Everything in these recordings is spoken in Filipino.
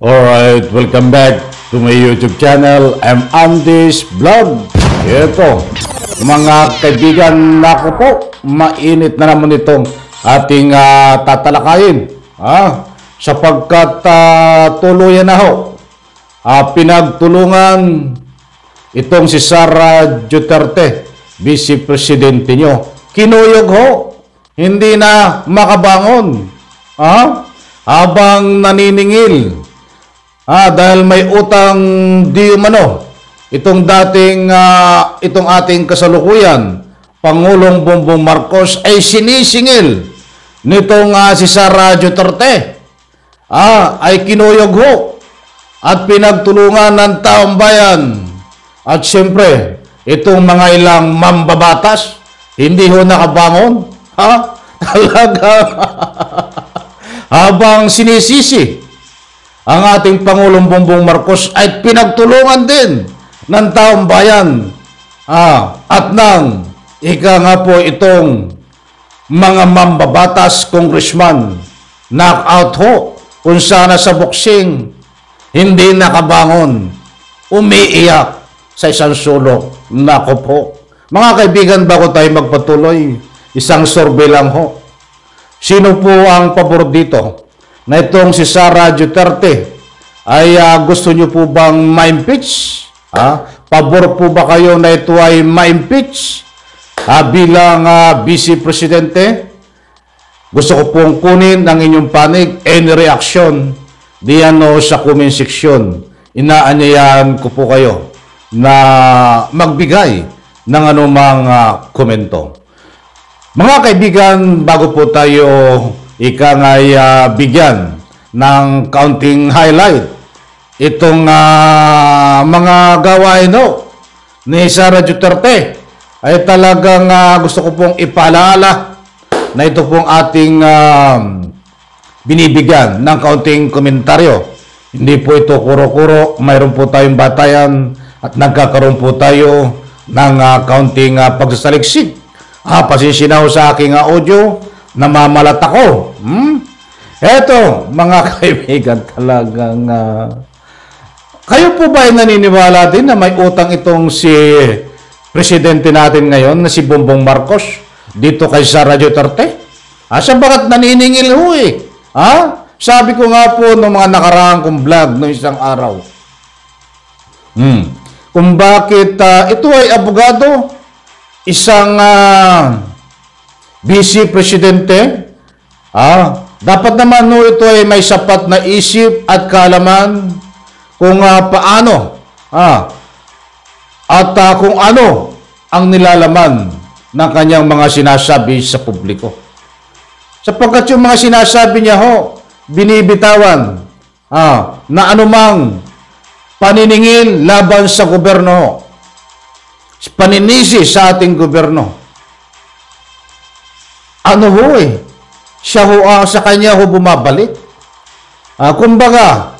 Alright, welcome back to my YouTube channel. I'm Andy's Vlog. Ito, mga kaibigan, naku po, mainit na naman itong ating tatalakayin. Sapagkat tuluyan na ho, pinagtulungan itong si Sara Duterte, Vice Presidente nyo. Kinuyog ho, hindi na makabangon. Habang naniningil. Dahil may utang di umano itong ating kasalukuyan Pangulong Bongbong Marcos ay sinisingil nitong si Sara Duterte ay kinuyog ho at pinagtulungan ng taong bayan. At siyempre itong mga ilang mambabatas hindi ho nakabangon. Talaga habang sinisisi ang ating Pangulong Bongbong Marcos ay pinagtulungan din ng taong bayan at ng ika nga po itong mga mambabatas congressman knockout ho kung sana sa boxing hindi nakabangon, umiiyak sa isang sulok. Nako po mga kaibigan, bago tayo magpatuloy, isang survey lang ho. Sino po ang pabor dito na itong si Sara Duterte ay gusto nyo po bang ma-impeach? Pabor po ba kayo na ito ay ma-impeach bilang Vice Presidente? Gusto ko pong kunin ang inyong panig and reaction diyan sa comment section. Inaanyayahan ko po kayo na magbigay ng anumang komento. Mga kaibigan, bago po tayo bigyan ng kaunting highlight itong mga gawain ni Sara Duterte, ay talagang gusto ko pong ipaalala na ito pong ating binibigyan ng kaunting komentaryo. Hindi po ito kuro-kuro, mayroon po tayong batayan at nagkakaroon po tayo ng kaunting pagsasaliksik. Pasensya sa aking audio, namamalat ako. Eto, mga kaibigan, talagang kayo po ba ay naniniwala din na may utang itong si Presidente natin ngayon na si Bongbong Marcos dito kay Sara Duterte? Sa bakit naniningil ho Sabi ko nga po noong mga nakaraang kong vlog noong isang araw. Kung bakit ito ay abogado, isang Vice Presidente, dapat naman ito ay may sapat na isip at kaalaman kung paano at kung ano ang nilalaman ng kanyang mga sinasabi sa publiko. Sapagkat yung mga sinasabi niya binibitawan na anumang paniningil laban sa gobyerno, paninisi sa ating gobyerno. Siya sa kanya bumabalik. Kumbaga,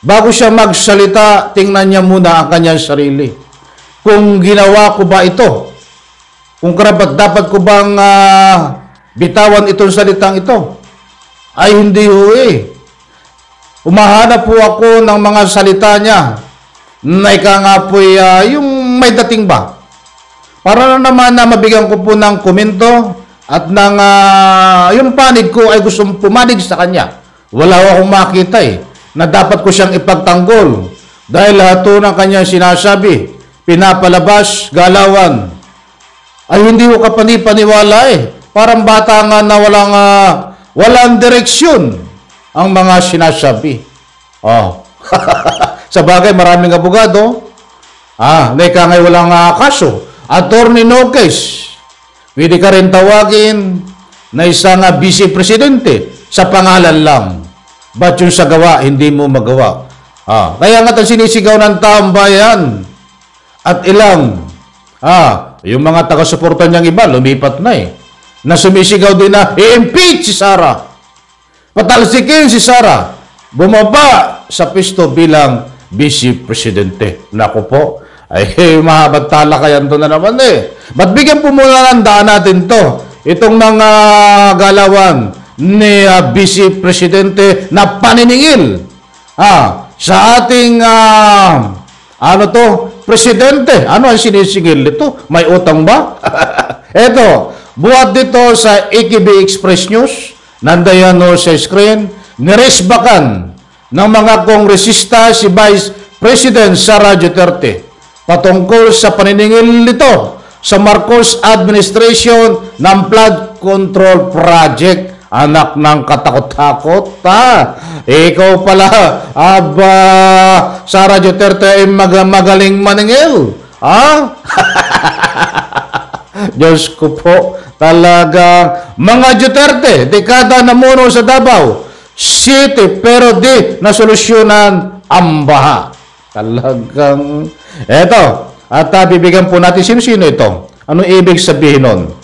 bago siya magsalita, tingnan niya muna ang kanyang sarili. Kung ginawa ko ba ito? Kung dapat ko bang bitawan itong salitang ito? Ay hindi Umahanap po ako ng mga salita niya na yung may dating ba? Para naman na mabigyan ko po ng komento at ng yung panig ko ay gustong pumanig sa kanya. Wala akong makita na dapat ko siyang ipagtanggol dahil lahat ng kanyang sinasabi, pinapalabas, galawan, ay hindi ko kapanipaniwala Parang bata nga na walang direksyon ang mga sinasabi. Sa bagay, maraming abogado. Ngayon walang kaso. Attorney no case. Pwede ka rin tawagin na isang Vice Presidente sa pangalan lang. Ba't yung sa gawa, hindi mo magawa? Kaya nga sinisigaw ng taong bayan at ilang yung mga taga-suporta niyang iba, lumipat na na sumisigaw din na i-impeach si Sara. Patalsikin si Sara. Bumaba sa pisto bilang Vice Presidente. Naku po, ay mahabang talakayan to na naman Ba't bigyan po muna ng daan natin to? Itong mga galawan ni Vice Presidente na paniningil sa ating ano to, presidente. Ano ang sinisingil nito? May utang ba? Eto, buhat dito sa AKB Express News, nandayan no sa screen, niresbakan ng mga kongresista si Vice President Sara Duterte patungkol sa paniningil nito sa Marcos administration ng flood control project. Anak ng katakot-takot, ikaw pala, Sara Duterte ay magaling maningil, Diyos ko po, talaga, mga Duterte, dekada na muno sa Davao City, pero di nasolusyonan ang baha. Talagang, eto, at bibigyan po natin sino-sino ito. Ano ibig sabihin nun?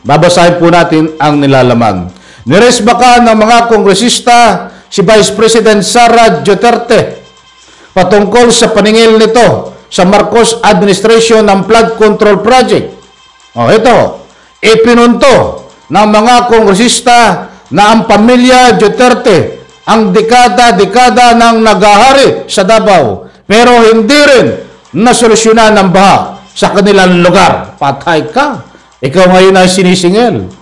Babasahin po natin ang nilalaman. Niresbakan ng mga kongresista si Vice President Sara Duterte patungkol sa paningil nito sa Marcos administration ng flood control project. Ito, ipinunto ng mga kongresista na ang pamilya Duterte ang dekada-dekada nang nagahari sa Davao pero hindi rin nasolusyonan ng baha sa kanilang lugar. Patay ka. Ikaw ngayon ang sinisingil.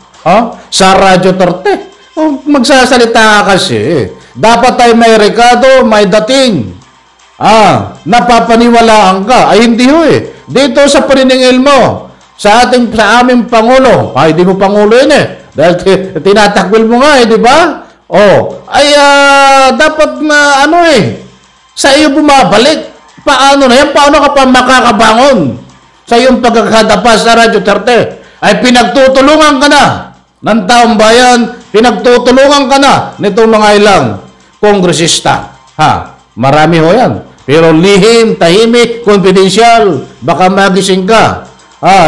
Sara Duterte. Magsasalita ka kasi. Dapat ay may rekado, may dating. Napapaniwalaan ka. Ay hindi ho eh. Dito sa paniningil mo, sa aming Pangulo, hindi mo Pangulo yun eh. Dahil tinatakwil mo nga eh, di ba? Dapat na sa iyo bumabalik. Paano na yan? Paano ka pa makakabangon? Sa iyong pagkakadapa, Sara Duterte, ay pinagtutulungan ka na ng taong bayan, pinagtutulungan ka na nitong mga ilang kongresista. Marami ho yan. Pero lihim, tahimik, confidential, baka magising ka.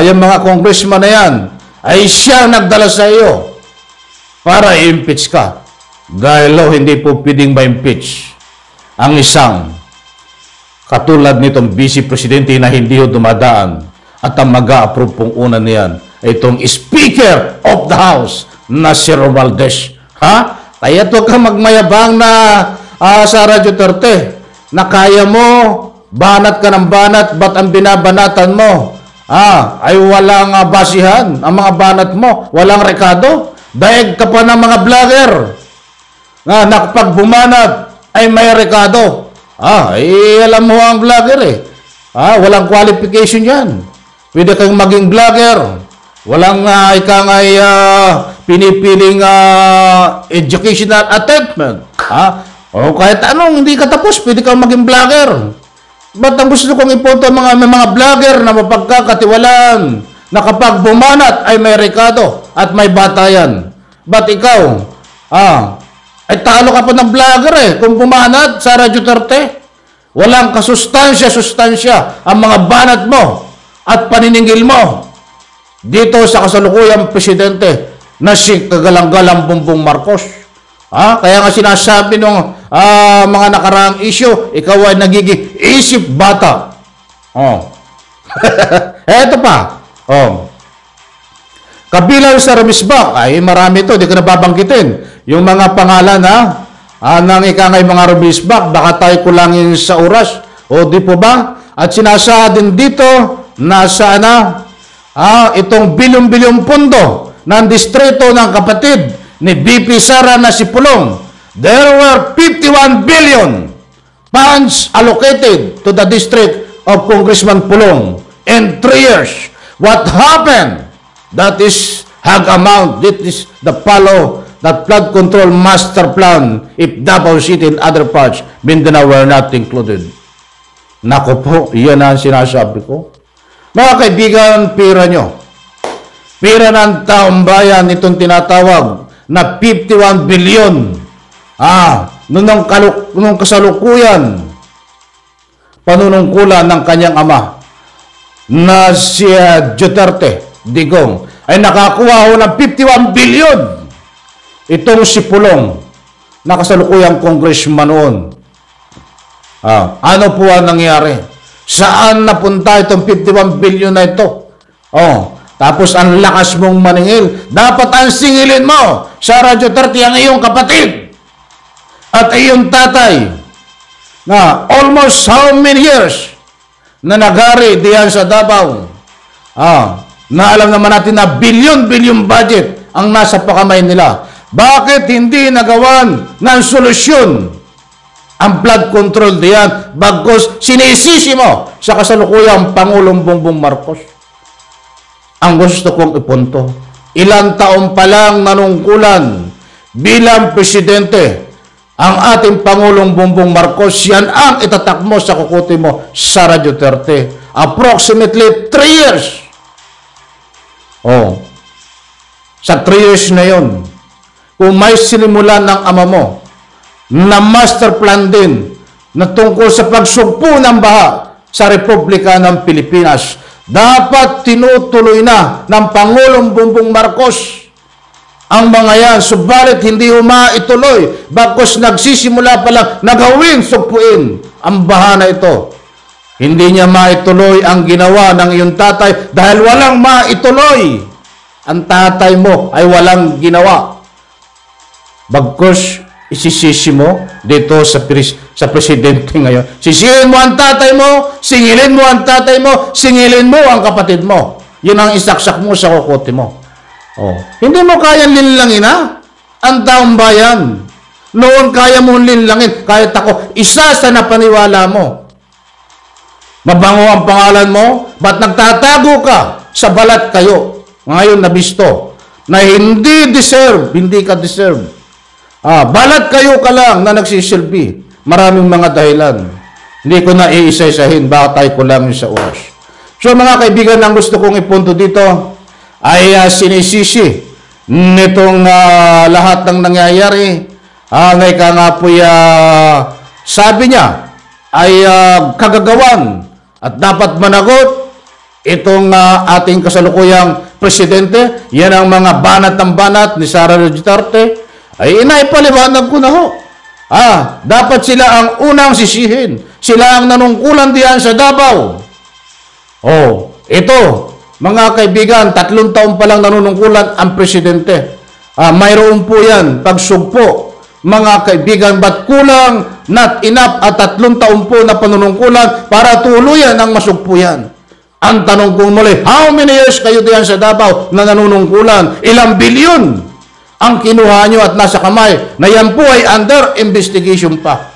Yung mga congressman na yan, ay siya nagdala sa iyo para i-impeach ka. Dahil hindi po pwedeng ma-impeach ang isang katulad nitong Vice Presidente na hindi ho dumadaan at ang mag-a-approve pong una niyan ay itong Speaker of the House na si Romualdez. Kaya ito ka magmayabang na Sara Duterte na kaya mo, banat ka ng banat, ba't ang binabanatan mo? Ay walang basihan ang mga banat mo, walang rekado. Daig ka pa ng mga vlogger na nakapag bumanat ay may rekado. Alam mo ang vlogger eh. Walang qualification yan. Pwede kang maging vlogger. Walang pinipiling educational attainment. O kahit anong hindi ka tapos, pwede kang maging vlogger. Ba't ang gusto kong ipunto mga vlogger na mapagkakatiwalaan na kapag bumanat ay may rekado at may batayan? Ba't ikaw? Ay talo ka pa ng vlogger eh. Kung bumanat, Sara Duterte, walang kasustansya ang mga banat mo at paniningil mo dito sa kasalukuyang presidente na si kagalang-galang Bongbong Marcos. Kaya nga sinasabi ng mga nakaraang issue, ikaw ay nagiging isip bata. Eto pa. Kabilang sa remisbak, ay marami to, di ko na babanggitin. Yung mga pangalan ng ikangay mga remisbak, baka tayo kulangin sa oras. Di po ba? At sinasa din dito na sana itong bilyon-bilyong pondo ng distrito ng kapatid ni BP Sara na si Pulong. There were 51 billion funds allocated to the district of Congressman Pulong in 3 years. What happened? That is hag amount. That is the follow that flood control master plan if Davao City and other parts, Mindanao were not included. Nako po, iyan ang sinasabi ko. Mga kaibigan, pira nyo. Pira ng taong bayan itong tinatawag na 51 billion. Nung kasalukuyan, panunungkulan ng kanyang ama na si Duterte, Digong, ay nakakuha ho ng 51 billion. Itong si Pulong, na kasalukuyang congressman noon. Ano po ang nangyari? Saan napunta itong 51 billion na ito? Tapos ang lakas mong maningil. Dapat ang singilin mo, Sara Duterte, ang iyong kapatid at iyong tatay na almost how many years na nagari diyan sa Davao. Na alam naman natin na bilyon-bilyon budget ang nasa pakamay nila. Bakit hindi nagawan ng solusyon ang flood control diyan bagkus sinisisi mo sa kasalukuyang Pangulong Bongbong Marcos? Ang gusto kong ipunto, ilang taon pa lang nanungkulan bilang presidente ang ating Pangulong Bongbong Marcos, yan ang itatak mo sa kukuti mo, Sara Duterte. Approximately 3 years. Sa 3 years na yon, kung may sinimulan ng ama mo na master plan din na tungkol sa pagsugpo ng baha sa Republika ng Pilipinas, dapat tinutuloy na ng Pangulong Bongbong Marcos ang mga yan, subalit hindi maituloy bagkus nagsisimula pa lang na gawin, sugpuin ang baha na ito. Hindi niya maituloy ang ginawa ng iyong tatay dahil walang maituloy. Ang tatay mo ay walang ginawa. Bagkus isisisi mo dito sa presidente ngayon. Sisihin mo ang tatay mo, singilin mo ang tatay mo, singilin mo ang kapatid mo. Yun ang isaksak mo sa kukote mo. Hindi mo kayang linlangin ang taong bayan. Noon kaya mo linlangin, kahit ako, isa sa napaniwala mo. Mabango ang pangalan mo, ba't nagtatago ka sa balat kayo? Ngayon nabisto, na hindi deserve, hindi ka deserve. Balat kayo ka lang na nagsisilbi. Maraming mga dahilan. Hindi ko na iisa-isahin, batay ko lang sa oras. So mga kaibigan, ang gusto kong ipunto dito ay sinisisi nitong lahat ng nangyayari. Ngay ka nga po sabi niya ay kagagawan at dapat managot itong ating kasalukuyang presidente. Yan ang mga banat ng banat ni Sara Duterte. Ay inaipaliwanag ko na ho. Dapat sila ang unang sisihin. Sila ang nanungkulan diyan sa Davao. Ito, mga kaibigan, 3 taon pa lang nanunungkulan ang presidente. Mayroon po yan, pagsugpo. Mga kaibigan, ba't kulang, not enough, at 3 taon po na panunungkulan para tuluyan ang masugpo yan? Ang tanong kong muli, how many years kayo diyan sa Davao na nanunungkulan? Ilang bilyon ang kinuha nyo at nasa kamay na yan po ay under investigation pa.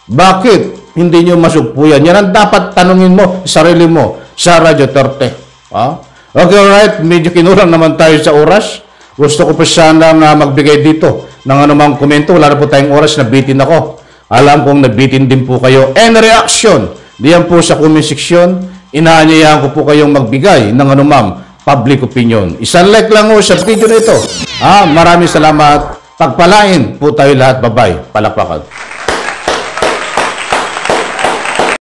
Bakit hindi nyo masugpo yan? Yan ang dapat tanungin mo, sarili mo, Sara Duterte. Okay, alright. Medyo kinurang naman tayo sa oras. Gusto ko pa sana magbigay dito ng anumang komento. Wala na po tayong oras, nabitin ako. Alam kong nabitin din po kayo. And reaction, diyan po sa comment section, inaanyayahan ko po kayong magbigay ng anumang public opinion. Isang like lang ho sa video na ito. Maraming salamat. Pagpalain po tayo lahat. Bye-bye. Palakpakan.